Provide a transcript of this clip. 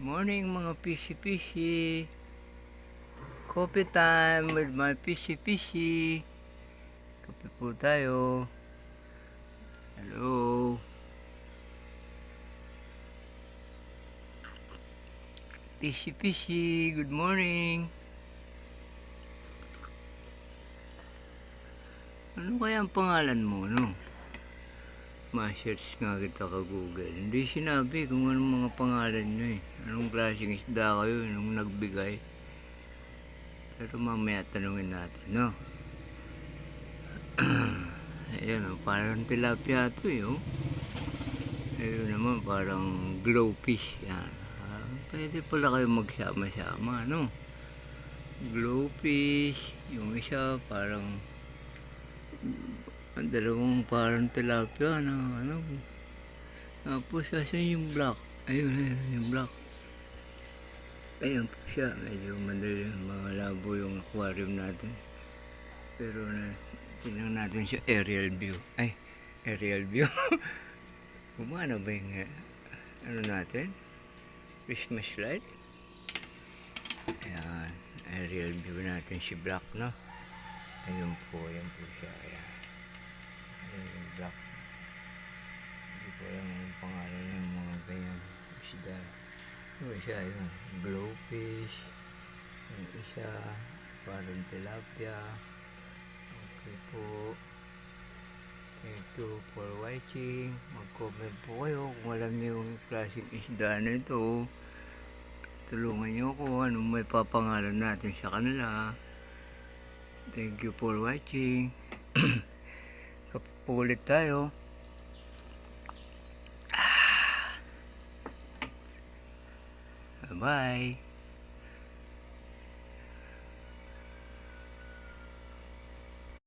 Morning mga fishy-fishy. Coffee time with my fishy-fishy. Kape po tayo. Hello. Fishy-fishy, good morning. Ano kaya ang pangalan mo, no? Ma-search nga kita ka Google. Hindi sinabi kung anong mga pangalan nyo eh. Anong klaseng isda kayo, anong nagbigay. Pero mamaya tanungin natin, no? Ayan o, parang tilapia ito eh, oh. Ayun naman, parang glowfish. Yan. Pwede pala kayo magsama-sama, no? Glowfish. Yung isa parang ang dalawang parang tilapia na ano. Tapos kasi yung black. Ayun, yung black. Ayun po siya. Medyo malabo yung aquarium natin. Pero tingnan natin siya aerial view. Ay, aerial view. Gumana ba yung ano natin? Christmas light. Ayan, aerial view natin si black, no? Ayun po siya. Ayan. Yung black. Hindi ko alam yung pangalan ng mga ganyan isda. Yung isa yung glowfish. Yung isa parang tilapia. Okay po. Thank you for watching. Mag-comment po kayo kung alam niyo yung klaseng isda na ito. Tulungan niyo ako anong may papangalan natin sa kanila. Thank you for watching. Kapulit tayo. Bye.